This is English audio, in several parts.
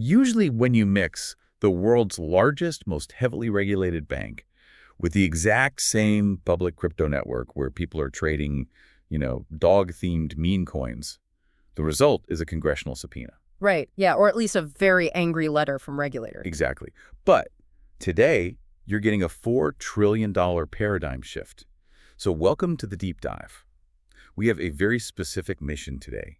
Usually when you mix the world's largest, most heavily regulated bank with the exact same public crypto network where people are trading, dog-themed meme coins, the result is a congressional subpoena. Right, yeah, or at least a very angry letter from regulators. Exactly. But today, you're getting a $4 trillion paradigm shift. So welcome to the deep dive. We have a very specific mission today.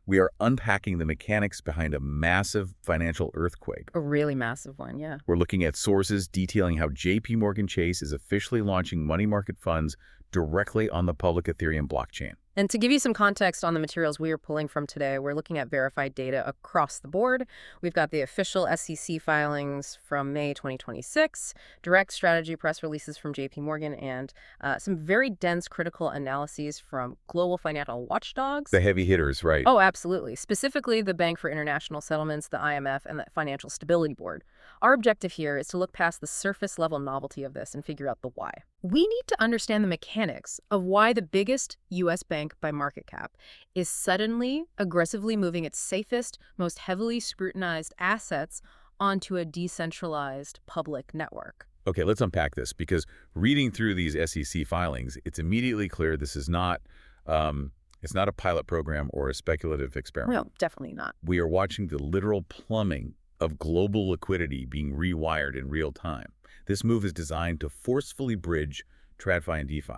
We are unpacking the mechanics behind a massive financial earthquake. A really massive one, yeah. We're looking at sources detailing how JPMorgan Chase is officially launching money market funds directly on the public Ethereum blockchain. And to give you some context on the materials we are pulling from today, we're looking at verified data across the board. We've got the official SEC filings from May 2026, direct strategy press releases from JPMorgan, and some very dense critical analyses from global financial watchdogs. The heavy hitters, right? Oh, absolutely. Specifically, the Bank for International Settlements, the IMF, and the Financial Stability Board. Our objective here is to look past the surface-level novelty of this and figure out the why. We need to understand the mechanics of why the biggest U.S. bank by market cap is suddenly, aggressively moving its safest, most heavily scrutinized assets onto a decentralized public network. Okay, let's unpack this, because reading through these SEC filings, it's immediately clear this is not it's not a pilot program or a speculative experiment. No, definitely not. We are watching the literal plumbing of global liquidity being rewired in real time. This move is designed to forcefully bridge TradFi and DeFi.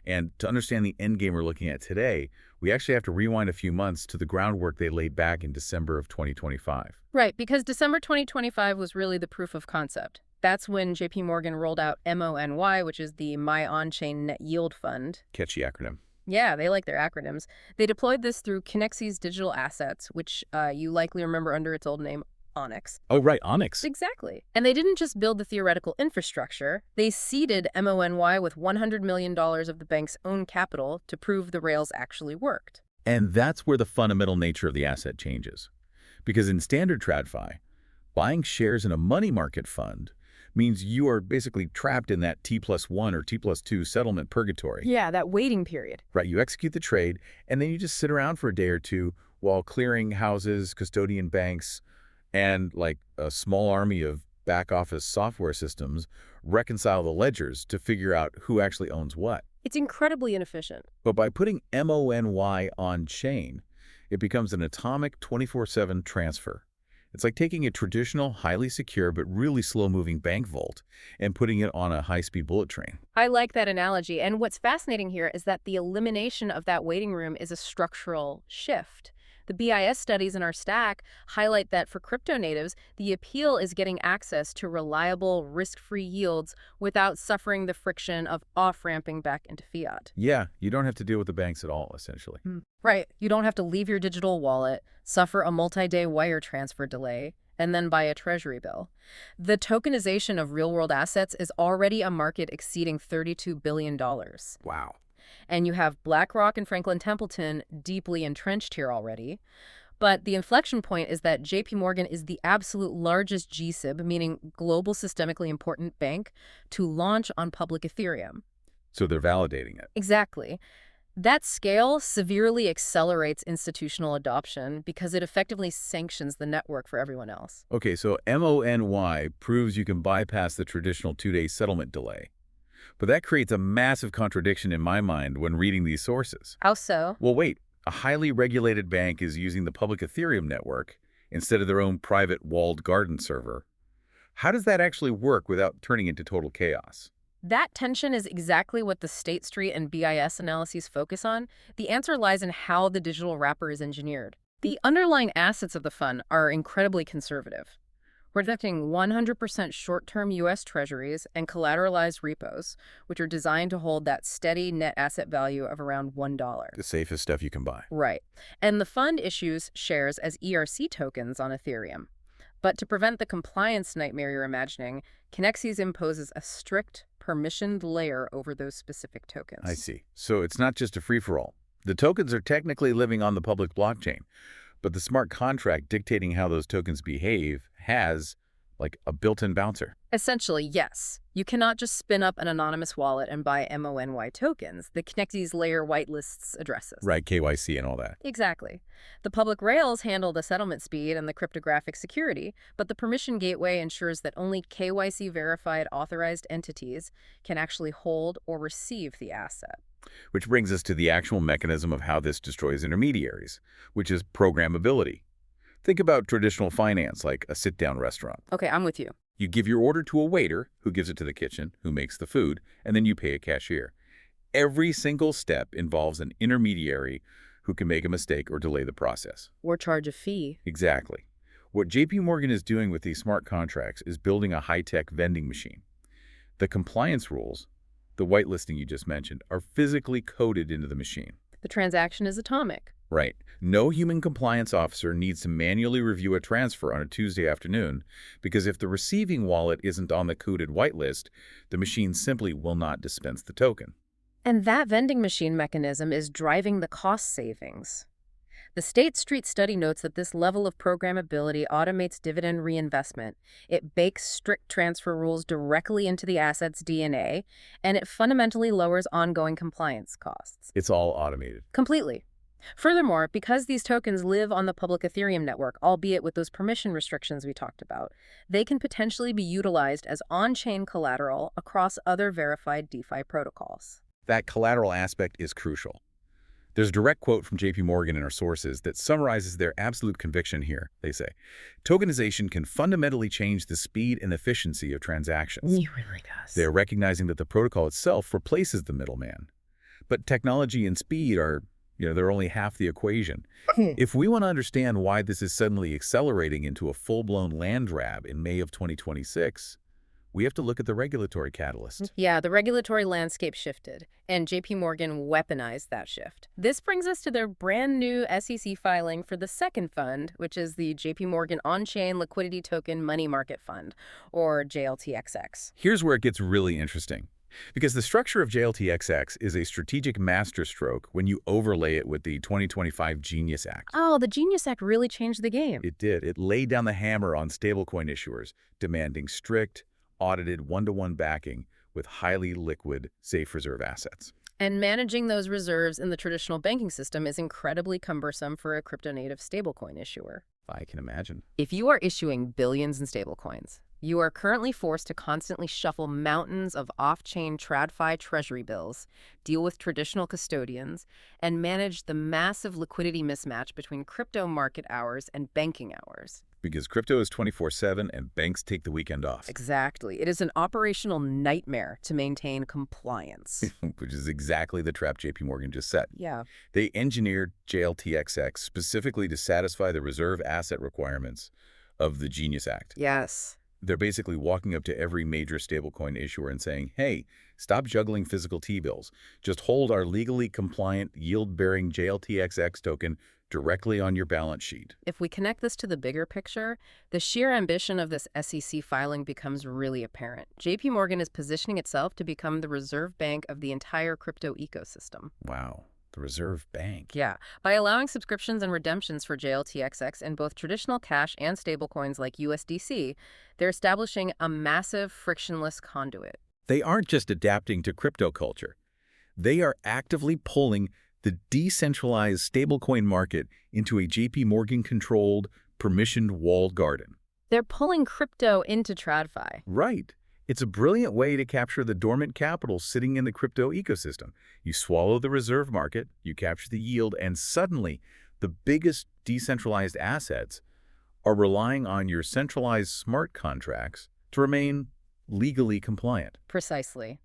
And to understand the end game we're looking at today, we actually have to rewind a few months to the groundwork they laid back in December of 2025. Right, because December 2025 was really the proof of concept. That's when JPMorgan rolled out MONY, which is the My On-Chain Net Yield Fund. Catchy acronym. Yeah, they like their acronyms. They deployed this through Kinexy's digital assets, which you likely remember under its old name, Onyx. Oh, right, Onyx. Exactly. And they didn't just build the theoretical infrastructure. They seeded MONY with $100 million of the bank's own capital to prove the rails actually worked. And that's where the fundamental nature of the asset changes. Because in standard TradFi, buying shares in a money market fund means you are basically trapped in that T+1 or T+2 settlement purgatory. Yeah, that waiting period. Right, you execute the trade, and then you just sit around for a day or two while clearing houses, custodian banks, and like a small army of back-office software systems reconcile the ledgers to figure out who actually owns what. It's incredibly inefficient. But by putting MONY on-chain, it becomes an atomic 24/7 transfer. It's like taking a traditional, highly secure, but really slow-moving bank vault and putting it on a high-speed bullet train. I like that analogy. And what's fascinating here is that the elimination of that waiting room is a structural shift. The BIS studies in our stack highlight that for crypto natives, the appeal is getting access to reliable, risk-free yields without suffering the friction of off-ramping back into fiat. Yeah, you don't have to deal with the banks at all, essentially. Right. You don't have to leave your digital wallet, suffer a multi-day wire transfer delay, and then buy a treasury bill. The tokenization of real-world assets is already a market exceeding $32 billion. Wow. And you have BlackRock and Franklin Templeton deeply entrenched here already. But the inflection point is that JPMorgan is the absolute largest GSIB, meaning global systemically important bank, to launch on public Ethereum. So they're validating it. Exactly. That scale severely accelerates institutional adoption because it effectively sanctions the network for everyone else. Okay, so MONY proves you can bypass the traditional 2-day settlement delay. But that creates a massive contradiction in my mind when reading these sources. How so? Well, wait. A highly regulated bank is using the public Ethereum network instead of their own private walled garden server. How does that actually work without turning into total chaos? That tension is exactly what the State Street and BIS analyses focus on. The answer lies in how the digital wrapper is engineered. The underlying assets of the fund are incredibly conservative. We're detecting 100% short-term U.S. treasuries and collateralized repos, which are designed to hold that steady net asset value of around $1. The safest stuff you can buy. Right. And the fund issues shares as ERC tokens on Ethereum. But to prevent the compliance nightmare you're imagining, Kinexys imposes a strict, permissioned layer over those specific tokens. I see. So it's not just a free-for-all. The tokens are technically living on the public blockchain, but the smart contract dictating how those tokens behave has like a built-in bouncer. Essentially, yes. You cannot just spin up an anonymous wallet and buy MONY tokens. The Connectees layer whitelists addresses. Right, KYC and all that. Exactly. The public rails handle the settlement speed and the cryptographic security, but the permission gateway ensures that only KYC-verified authorized entities can actually hold or receive the asset. Which brings us to the actual mechanism of how this destroys intermediaries, which is programmability. Think about traditional finance, like a sit-down restaurant. Okay, I'm with you. You give your order to a waiter, who gives it to the kitchen, who makes the food, and then you pay a cashier. Every single step involves an intermediary who can make a mistake or delay the process. Or charge a fee. Exactly. What JPMorgan is doing with these smart contracts is building a high-tech vending machine. The compliance rules, the whitelisting you just mentioned, are physically coded into the machine. The transaction is atomic. Right. No human compliance officer needs to manually review a transfer on a Tuesday afternoon, because if the receiving wallet isn't on the coded whitelist, the machine simply will not dispense the token. And that vending machine mechanism is driving the cost savings. The State Street study notes that this level of programmability automates dividend reinvestment. It bakes strict transfer rules directly into the asset's DNA, and it fundamentally lowers ongoing compliance costs. It's all automated. Completely. Furthermore, because these tokens live on the public Ethereum network, albeit with those permission restrictions we talked about, they can potentially be utilized as on-chain collateral across other verified DeFi protocols. That collateral aspect is crucial. There's a direct quote from JPMorgan in our sources that summarizes their absolute conviction here. They say, tokenization can fundamentally change the speed and efficiency of transactions. It really does. They're recognizing that the protocol itself replaces the middleman. But technology and speed are, they're only half the equation. If we want to understand why this is suddenly accelerating into a full-blown land grab in May of 2026, we have to look at the regulatory catalyst. Yeah, the regulatory landscape shifted, and JPMorgan weaponized that shift. This brings us to their brand new SEC filing for the second fund, which is the JPMorgan On-Chain Liquidity Token Money Market Fund, or JLTXX. Here's where it gets really interesting. Because the structure of JLTXX is a strategic masterstroke when you overlay it with the 2025 Genius Act. Oh, the Genius Act really changed the game. It did. It laid down the hammer on stablecoin issuers, demanding strict, audited one-to-one backing with highly liquid, safe reserve assets. And managing those reserves in the traditional banking system is incredibly cumbersome for a crypto-native stablecoin issuer. I can imagine. If you are issuing billions in stablecoins, you are currently forced to constantly shuffle mountains of off-chain TradFi treasury bills, deal with traditional custodians, and manage the massive liquidity mismatch between crypto market hours and banking hours. Because crypto is 24/7 and banks take the weekend off. Exactly. It is an operational nightmare to maintain compliance. Which is exactly the trap JPMorgan just set. Yeah. They engineered JLTXX specifically to satisfy the reserve asset requirements of the Genius Act. Yes. They're basically walking up to every major stablecoin issuer and saying, hey, stop juggling physical T-bills. Just hold our legally compliant, yield-bearing JLTXX token directly on your balance sheet. If we connect this to the bigger picture, the sheer ambition of this SEC filing becomes really apparent. JPMorgan is positioning itself to become the reserve bank of the entire crypto ecosystem. Wow. The reserve bank. Yeah. By allowing subscriptions and redemptions for JLTXX in both traditional cash and stablecoins like USDC, they're establishing a massive frictionless conduit. They aren't just adapting to crypto culture. They are actively pulling the decentralized stablecoin market into a JPMorgan-controlled, permissioned walled garden. They're pulling crypto into TradFi. Right. It's a brilliant way to capture the dormant capital sitting in the crypto ecosystem. You swallow the reserve market, you capture the yield, and suddenly the biggest decentralized assets are relying on your centralized smart contracts to remain legally compliant. Precisely.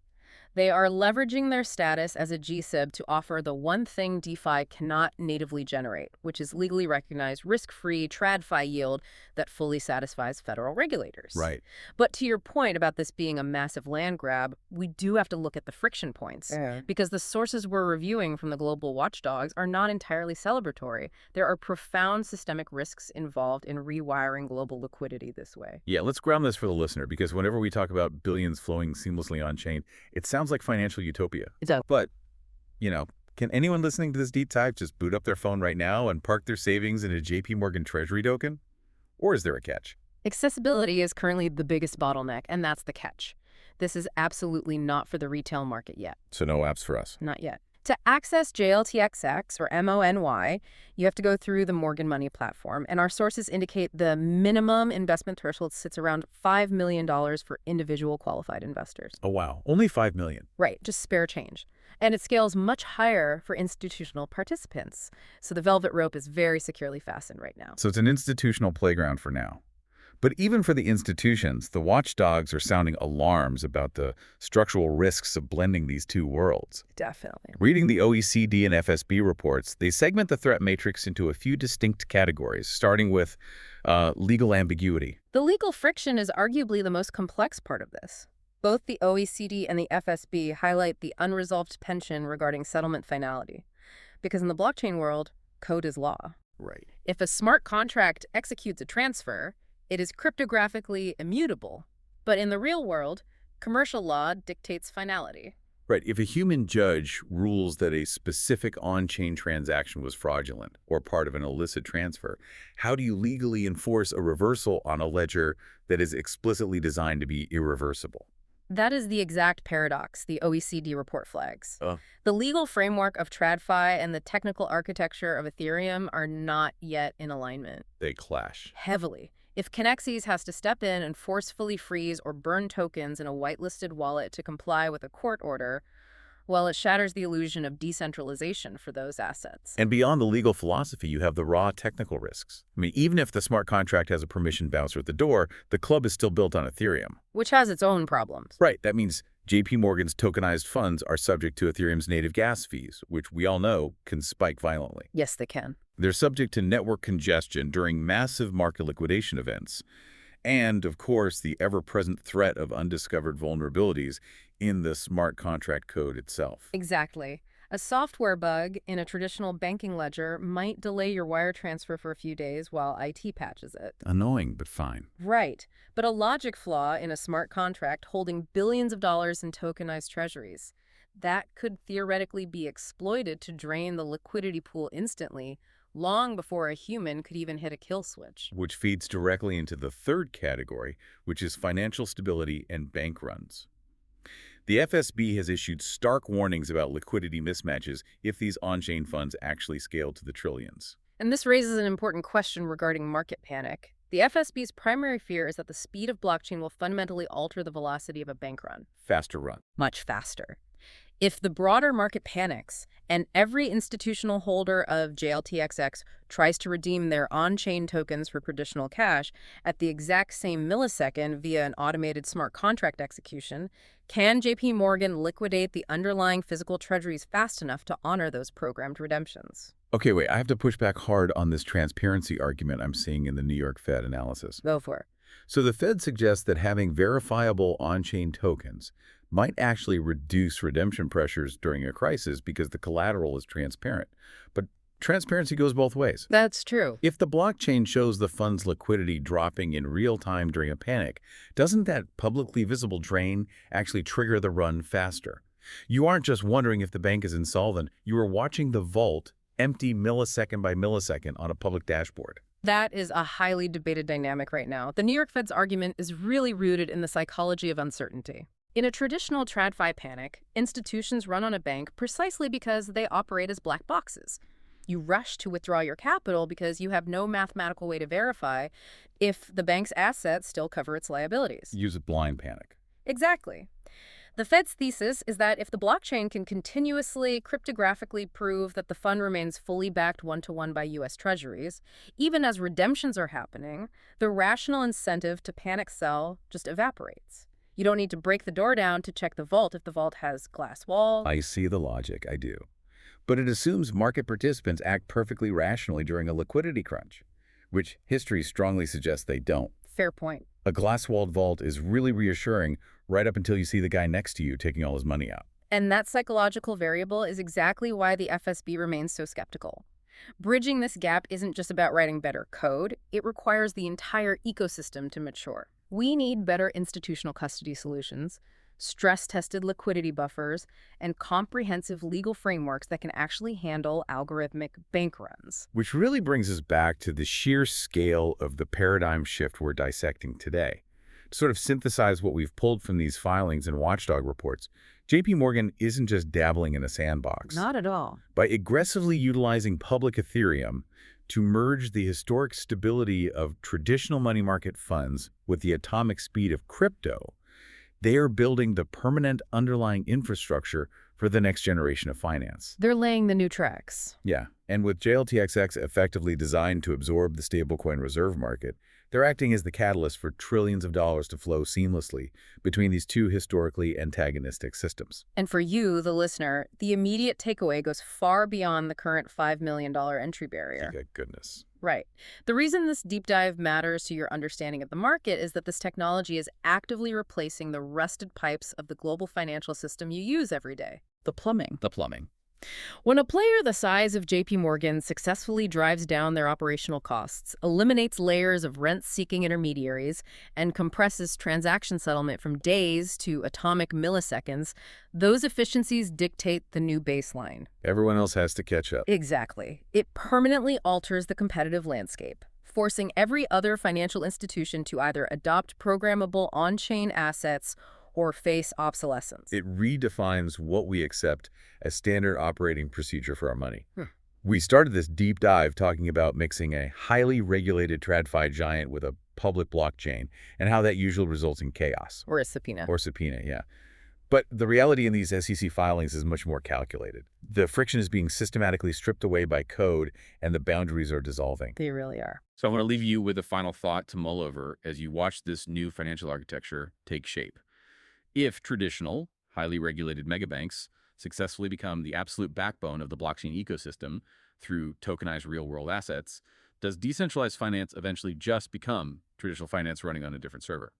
They are leveraging their status as a GSIB to offer the one thing DeFi cannot natively generate, which is legally recognized risk-free TradFi yield that fully satisfies federal regulators. Right. But to your point about this being a massive land grab, we do have to look at the friction points, because the sources we're reviewing from the global watchdogs are not entirely celebratory. There are profound systemic risks involved in rewiring global liquidity this way. Yeah, let's ground this for the listener, because whenever we talk about billions flowing seamlessly on-chain, it sounds like financial utopia. But, can anyone listening to this deep dive just boot up their phone right now and park their savings in a JPMorgan Treasury token? Or is there a catch? Accessibility is currently the biggest bottleneck, and that's the catch. This is absolutely not for the retail market yet. So no apps for us. Not yet. To access JLTXX, or MONY, you have to go through the Morgan Money platform, and our sources indicate the minimum investment threshold sits around $5 million for individual qualified investors. Oh, wow. Only 5 million. Right, just spare change. And it scales much higher for institutional participants. So the velvet rope is very securely fastened right now. So it's an institutional playground for now. But even for the institutions, the watchdogs are sounding alarms about the structural risks of blending these two worlds. Definitely. Reading the OECD and FSB reports, they segment the threat matrix into a few distinct categories, starting with legal ambiguity. The legal friction is arguably the most complex part of this. Both the OECD and the FSB highlight the unresolved tension regarding settlement finality. Because in the blockchain world, code is law. Right. If a smart contract executes a transfer, it is cryptographically immutable. But in the real world, commercial law dictates finality. Right. If a human judge rules that a specific on-chain transaction was fraudulent or part of an illicit transfer, how do you legally enforce a reversal on a ledger that is explicitly designed to be irreversible? That is the exact paradox the OECD report flags. The legal framework of TradFi and the technical architecture of Ethereum are not yet in alignment. They clash. Heavily. If Connexes has to step in and forcefully freeze or burn tokens in a whitelisted wallet to comply with a court order, well, it shatters the illusion of decentralization for those assets. And beyond the legal philosophy, you have the raw technical risks. I mean, even if the smart contract has a permission bouncer at the door, the club is still built on Ethereum. Which has its own problems. Right. That means JPMorgan's tokenized funds are subject to Ethereum's native gas fees, which we all know can spike violently. Yes, they can. They're subject to network congestion during massive market liquidation events. And, of course, the ever-present threat of undiscovered vulnerabilities in the smart contract code itself. Exactly. A software bug in a traditional banking ledger might delay your wire transfer for a few days while IT patches it. Annoying, but fine. Right. But a logic flaw in a smart contract holding billions of dollars in tokenized treasuries, that could theoretically be exploited to drain the liquidity pool instantly, long before a human could even hit a kill switch. Which feeds directly into the third category, which is financial stability and bank runs. The FSB has issued stark warnings about liquidity mismatches if these on-chain funds actually scale to the trillions. And this raises an important question regarding market panic. The FSB's primary fear is that the speed of blockchain will fundamentally alter the velocity of a bank run. Faster run. Much faster. If the broader market panics and every institutional holder of JLTXX tries to redeem their on-chain tokens for traditional cash at the exact same millisecond via an automated smart contract execution, can JPMorgan liquidate the underlying physical treasuries fast enough to honor those programmed redemptions? Okay, wait, I have to push back hard on this transparency argument I'm seeing in the New York Fed analysis. Go for it. So the Fed suggests that having verifiable on-chain tokens might actually reduce redemption pressures during a crisis because the collateral is transparent. But transparency goes both ways. That's true. If the blockchain shows the fund's liquidity dropping in real time during a panic, doesn't that publicly visible drain actually trigger the run faster? You aren't just wondering if the bank is insolvent, you are watching the vault empty millisecond by millisecond on a public dashboard. That is a highly debated dynamic right now. The New York Fed's argument is really rooted in the psychology of uncertainty. In a traditional TradFi panic, institutions run on a bank precisely because they operate as black boxes. You rush to withdraw your capital because you have no mathematical way to verify if the bank's assets still cover its liabilities. Use a blind panic. Exactly. The Fed's thesis is that if the blockchain can continuously cryptographically prove that the fund remains fully backed one-to-one by U.S. Treasuries, even as redemptions are happening, the rational incentive to panic sell just evaporates. You don't need to break the door down to check the vault if the vault has glass walls. I see the logic, I do. But it assumes market participants act perfectly rationally during a liquidity crunch, which history strongly suggests they don't. Fair point. A glass-walled vault is really reassuring right up until you see the guy next to you taking all his money out. And that psychological variable is exactly why the FSB remains so skeptical. Bridging this gap isn't just about writing better code, it requires the entire ecosystem to mature. We need better institutional custody solutions, stress-tested liquidity buffers, and comprehensive legal frameworks that can actually handle algorithmic bank runs. Which really brings us back to the sheer scale of the paradigm shift we're dissecting today. To sort of synthesize what we've pulled from these filings and watchdog reports, JPMorgan isn't just dabbling in a sandbox. Not at all. By aggressively utilizing public Ethereum to merge the historic stability of traditional money market funds with the atomic speed of crypto, they are building the permanent underlying infrastructure for the next generation of finance. They're laying the new tracks. Yeah, and with JLTXX effectively designed to absorb the stablecoin reserve market, they're acting as the catalyst for trillions of dollars to flow seamlessly between these two historically antagonistic systems. And for you, the listener, the immediate takeaway goes far beyond the current $5 million entry barrier. Thank goodness. Right. The reason this deep dive matters to your understanding of the market is that this technology is actively replacing the rusted pipes of the global financial system you use every day. The plumbing. The plumbing. When a player the size of JPMorgan successfully drives down their operational costs, eliminates layers of rent-seeking intermediaries, and compresses transaction settlement from days to atomic milliseconds, those efficiencies dictate the new baseline. Everyone else has to catch up. Exactly. It permanently alters the competitive landscape, forcing every other financial institution to either adopt programmable on-chain assets or face obsolescence. It redefines what we accept as standard operating procedure for our money. We started this deep dive talking about mixing a highly regulated TradFi giant with a public blockchain and how that usually results in chaos. Or a subpoena. Or subpoena, yeah. But the reality in these SEC filings is much more calculated. The friction is being systematically stripped away by code, and the boundaries are dissolving. They really are. So I want to leave you with a final thought to mull over as you watch this new financial architecture take shape. If traditional, highly regulated megabanks successfully become the absolute backbone of the blockchain ecosystem through tokenized real-world assets, does decentralized finance eventually just become traditional finance running on a different server?